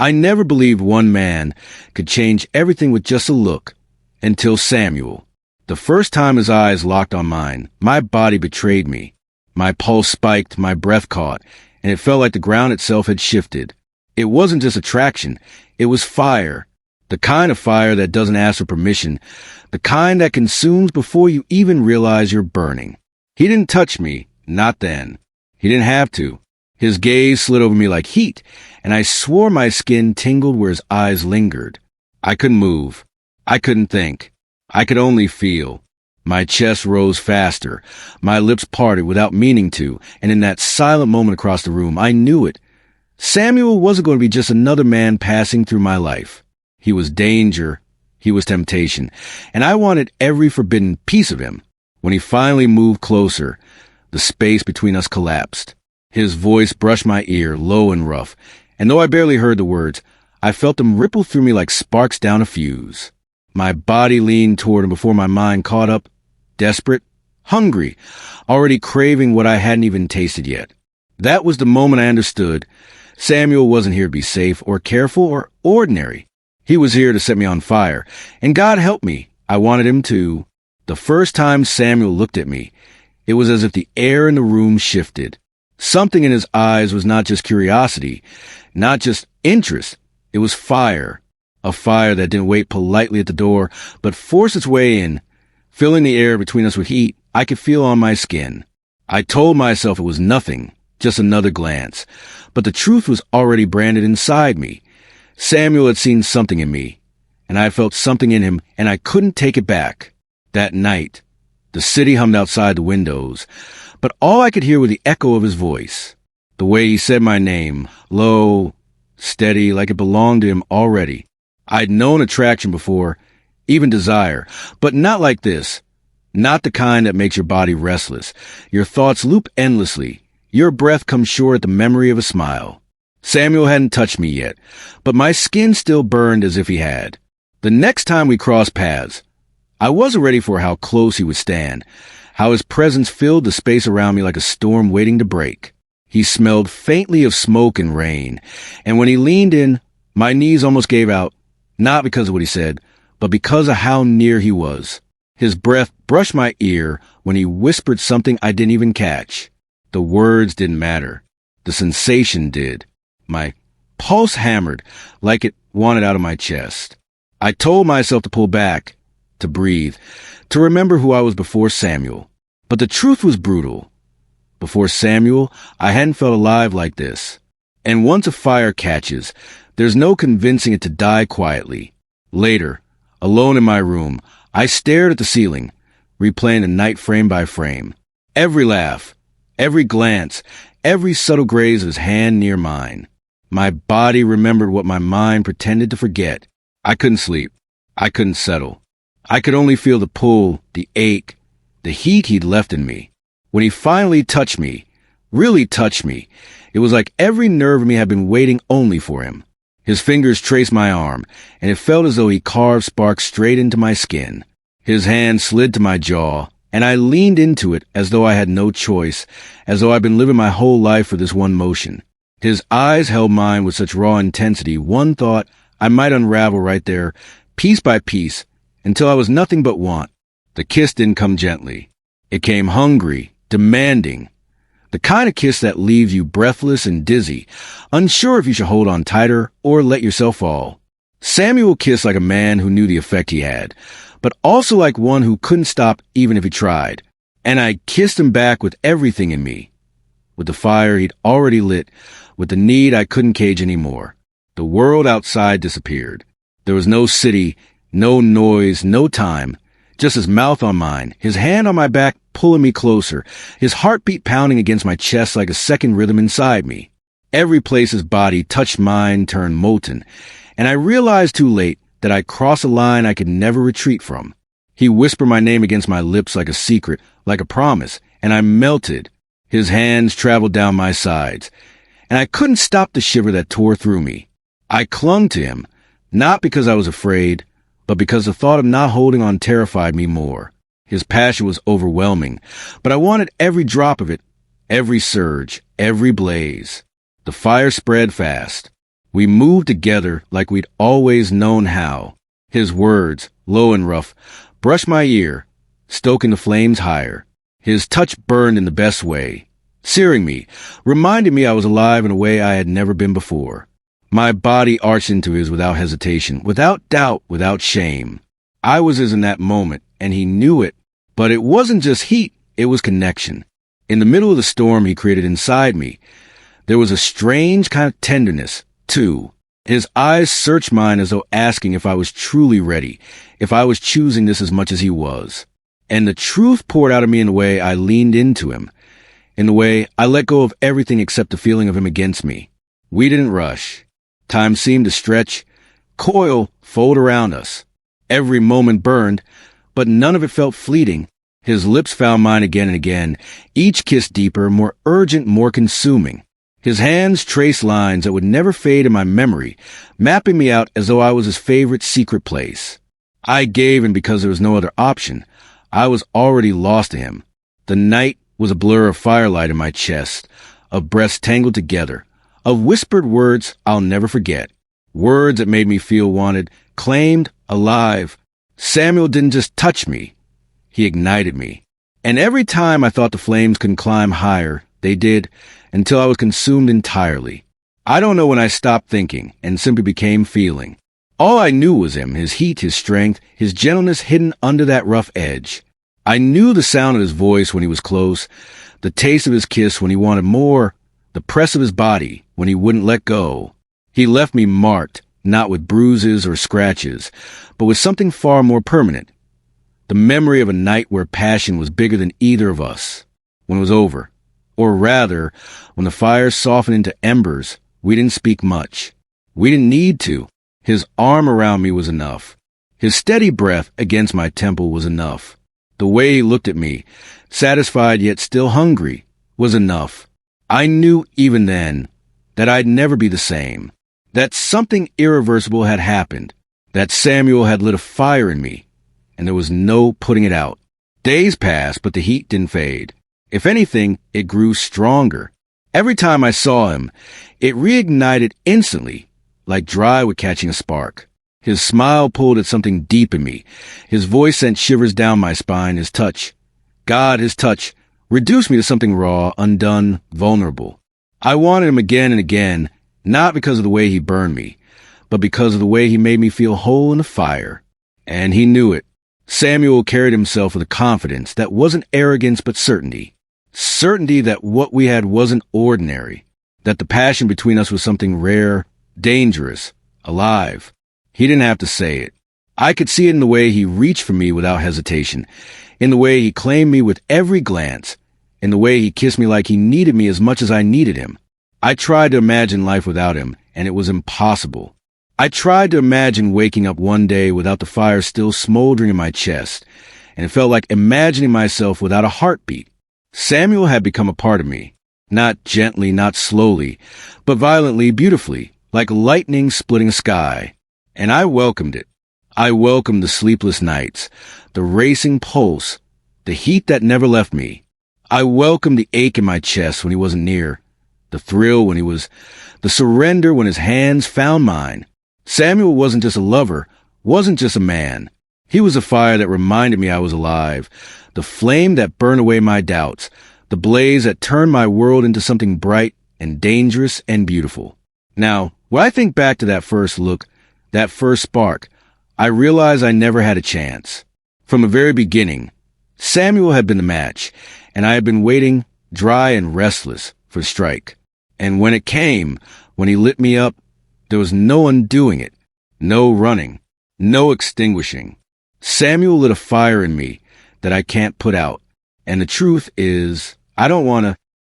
I never believed one man could change everything with just a look, until Samuel. The first time his eyes locked on mine, my body betrayed me. My pulse spiked, my breath caught, and it felt like the ground itself had shifted. It wasn't just attraction, it was fire. The kind of fire that doesn't ask for permission, the kind that consumes before you even realize you're burning. He didn't touch me, not then. He didn't have to. His gaze slid over me like heat, and I swore my skin tingled where his eyes lingered. I couldn't move. I couldn't think. I could only feel. My chest rose faster. My lips parted without meaning to, and in that silent moment across the room, I knew it. Samuel wasn't going to be just another man passing through my life. He was danger. He was temptation. And I wanted every forbidden piece of him. When he finally moved closer, the space between us collapsed. His voice brushed my ear, low and rough, and though I barely heard the words, I felt them ripple through me like sparks down a fuse. My body leaned toward him before my mind caught up, desperate, hungry, already craving what I hadn't even tasted yet. That was the moment I understood Samuel wasn't here to be safe or careful or ordinary. He was here to set me on fire, and God help me, I wanted him to. The first time Samuel looked at me, it was as if the air in the room shifted. Something in his eyes was not just curiosity, not just interest. It was fire. A fire that didn't wait politely at the door, but forced its way in. Filling the air between us with heat, I could feel on my skin. I told myself it was nothing, just another glance. But the truth was already branded inside me. Samuel had seen something in me, and I felt something in him, and I couldn't take it back. That night, the city hummed outside the windows, but all I could hear was the echo of his voice. The way he said my name, low, steady, like it belonged to him already. I'd known attraction before, even desire, but not like this. Not the kind that makes your body restless. Your thoughts loop endlessly. Your breath comes short at the memory of a smile. Samuel hadn't touched me yet, but my skin still burned as if he had. The next time we crossed paths, I wasn't ready for how close he would stand, how his presence filled the space around me like a storm waiting to break. He smelled faintly of smoke and rain, and when he leaned in, my knees almost gave out, not because of what he said, but because of how near he was. His breath brushed my ear when he whispered something I didn't even catch. The words didn't matter. The sensation did. My pulse hammered like it wanted out of my chest. I told myself to pull back, to breathe, to remember who I was before Samuel. But the truth was brutal. Before Samuel, I hadn't felt alive like this. And once a fire catches, there's no convincing it to die quietly. Later, alone in my room, I stared at the ceiling, replaying the night frame by frame. Every laugh, every glance, every subtle graze of his hand near mine. My body remembered what my mind pretended to forget. I couldn't sleep. I couldn't settle. I could only feel the pull, the ache, the heat he'd left in me. When he finally touched me, really touched me, it was like every nerve in me had been waiting only for him. His fingers traced my arm, and it felt as though he carved sparks straight into my skin. His hand slid to my jaw, and I leaned into it as though I had no choice, as though I'd been living my whole life for this one motion. His eyes held mine with such raw intensity, one thought I might unravel right there, piece by piece, until I was nothing but want. The kiss didn't come gently. It came hungry, demanding. The kind of kiss that leaves you breathless and dizzy, unsure if you should hold on tighter or let yourself fall. Samuel kissed like a man who knew the effect he had, but also like one who couldn't stop even if he tried. And I kissed him back with everything in me, with the fire he'd already lit, with the need I couldn't cage anymore. The world outside disappeared. There was no city, no noise, no time, just his mouth on mine, his hand on my back pulling me closer, his heartbeat pounding against my chest like a second rhythm inside me. Every place his body touched mine turned molten, and I realized too late that I crossed a line I could never retreat from. He whispered my name against my lips like a secret, like a promise, and I melted. His hands traveled down my sides, and I couldn't stop the shiver that tore through me. I clung to him, not because I was afraid, but because the thought of not holding on terrified me more. His passion was overwhelming, but I wanted every drop of it, every surge, every blaze. The fire spread fast. We moved together like we'd always known how. His words, low and rough, brushed my ear, stoking the flames higher. His touch burned in the best way, searing me, reminding me I was alive in a way I had never been before. My body arched into his without hesitation, without doubt, without shame. I was his in that moment, and he knew it. But it wasn't just heat, it was connection. In the middle of the storm he created inside me, there was a strange kind of tenderness, too. His eyes searched mine as though asking if I was truly ready, if I was choosing this as much as he was. And the truth poured out of me in the way I leaned into him, in the way I let go of everything except the feeling of him against me. We didn't rush. Time seemed to stretch, coil, fold around us. Every moment burned, but none of it felt fleeting. His lips found mine again and again, each kiss deeper, more urgent, more consuming. His hands traced lines that would never fade in my memory, mapping me out as though I was his favorite secret place. I gave in because there was no other option. I was already lost to him. The night was a blur of firelight in my chest, of breaths tangled together, of whispered words I'll never forget. Words that made me feel wanted, claimed, alive. Samuel didn't just touch me. He ignited me. And every time I thought the flames couldn't climb higher, they did, until I was consumed entirely. I don't know when I stopped thinking and simply became feeling. All I knew was him, his heat, his strength, his gentleness hidden under that rough edge. I knew the sound of his voice when he was close, the taste of his kiss when he wanted more, the press of his body when he wouldn't let go. He left me marked, not with bruises or scratches, but with something far more permanent. The memory of a night where passion was bigger than either of us. When it was over, or rather, when the fire softened into embers, we didn't speak much. We didn't need to. His arm around me was enough. His steady breath against my temple was enough. The way he looked at me, satisfied yet still hungry, was enough. I knew even then that I'd never be the same, that something irreversible had happened, that Samuel had lit a fire in me, and there was no putting it out. Days passed, but the heat didn't fade. If anything, it grew stronger. Every time I saw him, it reignited instantly, like dry wood catching a spark. His smile pulled at something deep in me. His voice sent shivers down my spine. His touch, his touch, reduced me to something raw, undone, vulnerable. I wanted him again and again, not because of the way he burned me, but because of the way he made me feel whole in the fire. And he knew it. Samuel carried himself with a confidence that wasn't arrogance but certainty. Certainty that what we had wasn't ordinary, that the passion between us was something rare, dangerous, alive. He didn't have to say it. I could see it in the way he reached for me without hesitation, in the way he claimed me with every glance, in the way he kissed me like he needed me as much as I needed him. I tried to imagine life without him, and it was impossible. I tried to imagine waking up one day without the fire still smoldering in my chest, and it felt like imagining myself without a heartbeat. Samuel had become a part of me, not gently, not slowly, but violently, beautifully, like lightning splitting a sky. And I welcomed it. I welcomed the sleepless nights, the racing pulse, the heat that never left me. I welcomed the ache in my chest when he wasn't near, the thrill when he was, the surrender when his hands found mine. Samuel wasn't just a lover, wasn't just a man. He was a fire that reminded me I was alive, the flame that burned away my doubts, the blaze that turned my world into something bright and dangerous and beautiful. Now, when I think back to that first look, that first spark, I realize I never had a chance. From the very beginning, Samuel had been the match, and I had been waiting, dry and restless, for the strike. And when it came, when he lit me up, there was no undoing it, no running, no extinguishing. Samuel lit a fire in me that I can't put out. And the truth is, I don't want to